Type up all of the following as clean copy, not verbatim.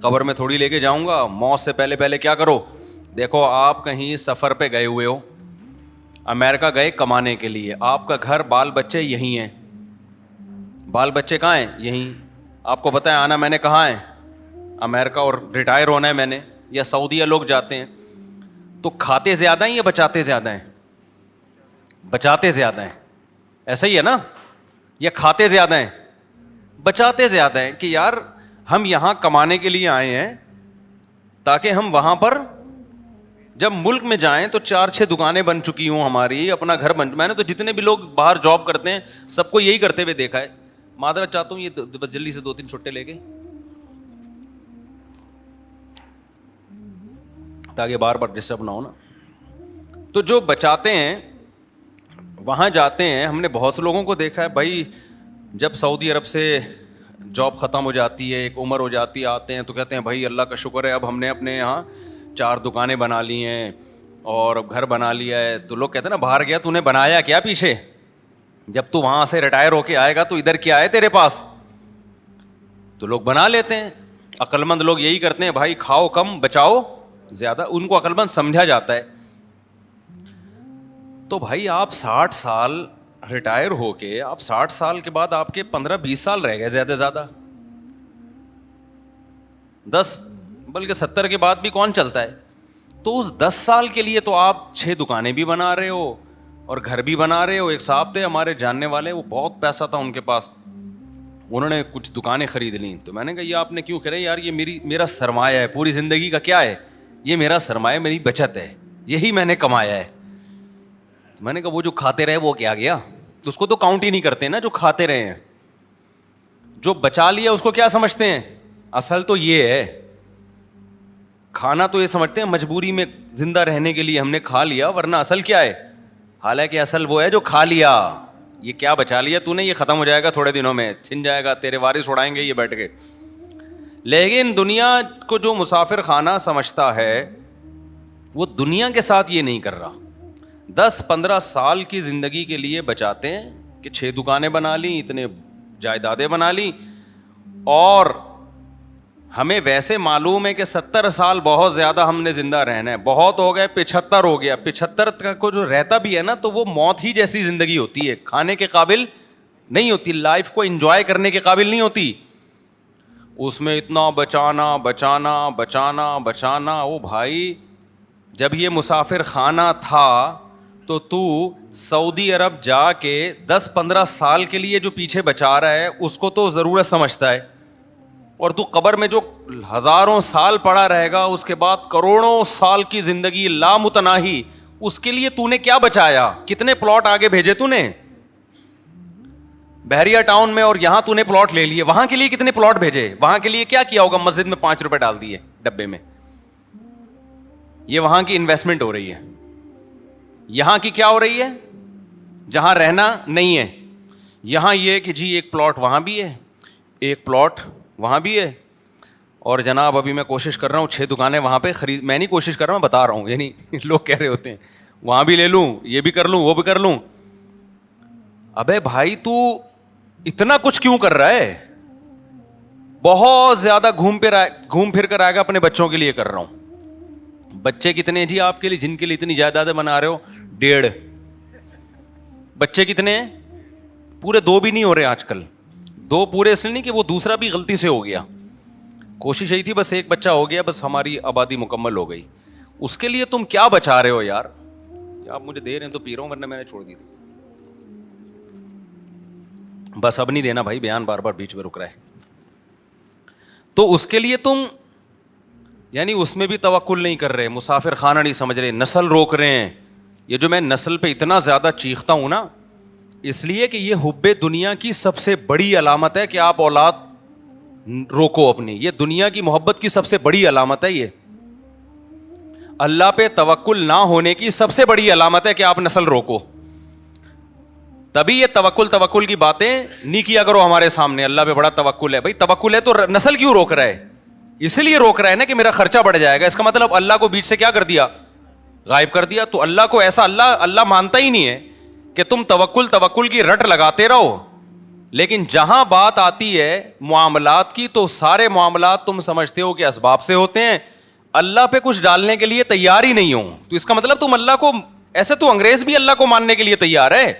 قبر میں تھوڑی لے کے جاؤں گا. موت سے پہلے پہلے کیا کرو. دیکھو آپ کہیں سفر پہ گئے ہوئے ہو, امریکہ گئے کمانے کے لیے, آپ کا گھر بال بچے یہیں ہیں. بال بچے کہاں ہیں؟ یہیں. آپ کو پتہ ہے آنا میں نے کہاں ہے؟ امریکہ, اور ریٹائر ہونا ہے میں نے. یا سعودیہ لوگ جاتے ہیں تو کھاتے زیادہ ہیں یا بچاتے زیادہ ہیں؟ بچاتے زیادہ ہیں. ایسا ہی ہے نا؟ یا کھاتے زیادہ ہیں؟ بچاتے زیادہ ہیں. کہ یار ہم یہاں کمانے کے لیے آئے ہیں تاکہ ہم وہاں پر جب ملک میں جائیں تو 4-6 دکانیں بن چکی ہوں ہماری, اپنا گھر بن. میں نے تو جتنے بھی لوگ باہر جاب کرتے ہیں سب کو یہی کرتے ہوئے دیکھا ہے. معذرت چاہتا ہوں, یہ بس جلدی سے 2-3 چھٹے لے کے, تاکہ بار بار ڈسٹرب نہ ہو نا. تو جو بچاتے ہیں وہاں جاتے ہیں. ہم نے بہت سے لوگوں کو دیکھا ہے بھائی, جب سعودی عرب سے جاب ختم ہو جاتی ہے, ایک عمر ہو جاتی ہے, آتے ہیں تو کہتے ہیں بھائی اللہ کا شکر ہے اب ہم نے اپنے یہاں 4 دکانیں بنا لی ہیں اور گھر بنا لیا ہے. تو لوگ کہتے ہیں نا باہر گیا تو نے بنایا کیا پیچھے؟ جب تو وہاں سے ریٹائر ہو کے آئے گا تو ادھر کیا ہے تیرے پاس؟ تو لوگ بنا لیتے ہیں. عقل مند لوگ یہی کرتے ہیں بھائی, کھاؤ کم بچاؤ زیادہ. ان کو عقل مند سمجھا جاتا ہے. تو بھائی آپ 60 سال ریٹائر ہو کے, آپ 60 سال کے بعد آپ کے 15-20 سال رہ گئے زیادہ سے زیادہ, 10 بلکہ 70 کے بعد بھی کون چلتا ہے. تو اس 10 سال کے لیے تو آپ 6 دکانیں بھی بنا رہے ہو اور گھر بھی بنا رہے ہو. ایک صاحب تھے ہمارے جاننے والے, وہ بہت پیسہ تھا ان کے پاس, انہوں نے کچھ دکانیں خرید لیں. تو میں نے کہا یہ آپ نے کیوں کرے یار؟ یہ میرا سرمایہ ہے پوری زندگی کا. کیا ہے یہ؟ میرا سرمایہ, میری بچت ہے, یہی میں نے کمایا ہے. میں نے کہا وہ جو کھاتے رہے وہ کیا گیا؟ تو اس کو تو کاؤنٹ ہی نہیں کرتے نا جو کھاتے رہے ہیں. جو بچا لیا اس کو کیا سمجھتے ہیں؟ اصل تو یہ ہے, کھانا تو یہ سمجھتے ہیں مجبوری میں زندہ رہنے کے لیے ہم نے کھا لیا, ورنہ اصل کیا ہے؟ حالانکہ اصل وہ ہے جو کھا لیا. یہ کیا بچا لیا تو نے؟ یہ ختم ہو جائے گا تھوڑے دنوں میں, چھن جائے گا, تیرے وارث اڑائیں گے یہ بیٹھ کے. لیکن دنیا کو جو مسافر خانہ سمجھتا ہے وہ دنیا کے ساتھ یہ نہیں کر رہا. 10-15 سال کی زندگی کے لیے بچاتے ہیں کہ 6 دکانیں بنا لیں, اتنے جائیدادیں بنا لیں. اور ہمیں ویسے معلوم ہے کہ 70 سال بہت زیادہ ہم نے زندہ رہنا ہے, بہت ہو گئے 75 ہو گیا. 75 تک کو جو رہتا بھی ہے نا تو وہ موت ہی جیسی زندگی ہوتی ہے, کھانے کے قابل نہیں ہوتی, لائف کو انجوائے کرنے کے قابل نہیں ہوتی. اس میں اتنا بچانا بچانا بچانا بچانا. او بھائی جب یہ مسافر خانہ تھا تو سعودی عرب جا کے 10-15 سال کے لیے جو پیچھے بچا رہا ہے اس کو تو ضرورت سمجھتا ہے. اور تو قبر میں جو ہزاروں سال پڑا رہے گا, اس کے بعد کروڑوں سال کی زندگی لامتناہی, اس کے لیے تو نے کیا بچایا؟ کتنے پلاٹ آگے بھیجے تو نے بحریہ ٹاؤن میں, اور یہاں تو نے پلاٹ لے لیے, وہاں کے لیے کتنے پلاٹ بھیجے؟ وہاں کے لیے کیا کیا ہوگا؟ مسجد میں 5 روپے ڈال دیے ڈبے میں. یہ وہاں کی انویسٹمنٹ ہو رہی ہے. یہاں کی کیا ہو رہی ہے؟ جہاں رہنا نہیں ہے, یہاں یہ کہ جی ایک پلاٹ وہاں بھی ہے, ایک پلاٹ وہاں بھی ہے, اور جناب ابھی میں کوشش کر رہا ہوں 6 دکانیں وہاں پہ خرید. میں نہیں کوشش کر رہا ہوں, بتا رہا ہوں, یعنی لوگ کہہ رہے ہوتے ہیں وہاں بھی لے لوں, یہ بھی کر لوں, وہ بھی کر لوں. ابے بھائی تو اتنا کچھ کیوں کر رہا ہے؟ بہت زیادہ گھوم پھر کر آئے گا. اپنے بچوں کے لیے کر رہا ہوں. بچے کتنے جی آپ کے لیے جن کے لیے اتنی جائیدادیں بنا رہے ہو؟ 1.5 بچے کتنے ہیں؟ پورے 2 بھی نہیں ہو رہے آج کل. 2 پورے اس لیے نہیں کہ وہ دوسرا بھی غلطی سے ہو گیا, کوشش یہی تھی بس 1 بچہ ہو گیا, بس ہماری آبادی مکمل ہو گئی. اس کے لیے تم کیا بچا رہے ہو یار؟ آپ مجھے دے رہے ہیں تو پی رہا ہوں, ورنہ میں نے چھوڑ دی تھی. بس اب نہیں دینا بھائی, بیان بار بار بیچ میں رک رہا ہے. تو اس کے لیے تم یعنی اس میں بھی توکل نہیں کر رہے, مسافر خانہ نہیں سمجھ رہے, نسل روک رہے ہیں. یہ جو میں نسل پہ اتنا زیادہ چیختا ہوں نا, اس لیے کہ یہ حب دنیا کی سب سے بڑی علامت ہے کہ آپ اولاد روکو اپنی. یہ دنیا کی محبت کی سب سے بڑی علامت ہے. یہ اللہ پہ توکل نہ ہونے کی سب سے بڑی علامت ہے کہ آپ نسل روکو. تبھی یہ توکل کی باتیں نہیں کیا کرو ہمارے سامنے. اللہ پہ بڑا توکل ہے. بھائی توکل ہے تو نسل کیوں روک رہا ہے؟ اس لیے روک رہا ہے نا کہ میرا خرچہ بڑھ جائے گا. اس کا مطلب اللہ کو بیچ سے کیا کر دیا؟ غائب کر دیا. تو اللہ کو ایسا اللہ مانتا ہی نہیں ہے کہ تم توکل کی رٹ لگاتے رہو لیکن جہاں بات آتی ہے معاملات کی تو سارے معاملات تم سمجھتے ہو کہ اسباب سے ہوتے ہیں, اللہ پہ کچھ ڈالنے کے لیے تیار ہی نہیں ہو, تو اس کا مطلب تم اللہ کو, ایسے تو انگریز بھی اللہ کو ماننے کے لیے تیار ہے,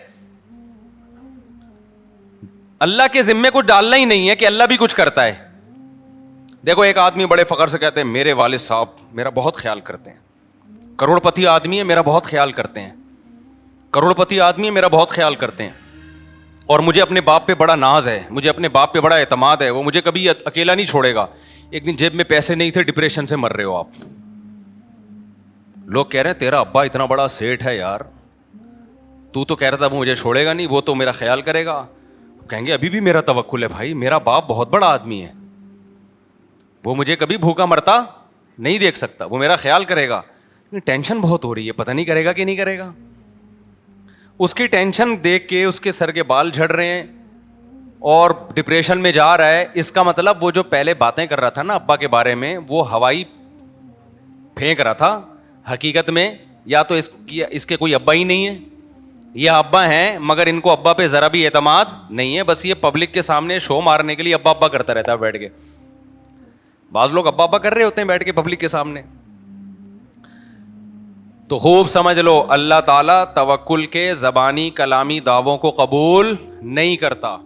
اللہ کے ذمے کچھ ڈالنا ہی نہیں ہے کہ اللہ بھی کچھ کرتا ہے. دیکھو ایک آدمی بڑے فخر سے کہتے ہیں میرے والد صاحب میرا بہت خیال کرتے ہیں, کروڑ پتی آدمی ہے میرا بہت خیال کرتے ہیں, کروڑ پتی آدمی ہے میرا بہت خیال کرتے ہیں, اور مجھے اپنے باپ پہ بڑا ناز ہے, مجھے اپنے باپ پہ بڑا اعتماد ہے, وہ مجھے کبھی اکیلا نہیں چھوڑے گا. ایک دن جیب میں پیسے نہیں تھے, ڈپریشن سے مر رہے ہو آپ, لوگ کہہ رہے ہیں تیرا ابا اتنا بڑا سیٹ ہے یار, تو کہہ رہا تھا وہ مجھے چھوڑے گا نہیں, وہ تو میرا خیال کرے گا. کہیں گے ابھی بھی میرا توکل ہے بھائی, میرا باپ بہت بڑا آدمی ہے, وہ مجھے کبھی بھوکا مرتا نہیں دیکھ سکتا, وہ میرا خیال کرے گا. ٹینشن بہت ہو رہی ہے, پتہ نہیں کرے گا کہ نہیں کرے گا. اس کی ٹینشن دیکھ کے اس کے سر کے بال جھڑ رہے ہیں اور ڈپریشن میں جا رہا ہے, اس کا مطلب وہ جو پہلے باتیں کر رہا تھا نا ابا کے بارے میں, وہ ہوائی پھینک رہا تھا. حقیقت میں یا تو اس کے کوئی ابا ہی نہیں ہے, یہ ابا ہیں مگر ان کو ابا پہ ذرا بھی اعتماد نہیں ہے, بس یہ پبلک کے سامنے شو مارنے کے لیے ابا ابا کرتا رہتا ہے بیٹھ کے. بعض لوگ ابا ابا کر رہے ہوتے ہیں بیٹھ کے پبلک کے سامنے. تو خوب سمجھ لو اللہ تعالیٰ توکل کے زبانی کلامی دعووں کو قبول نہیں کرتا.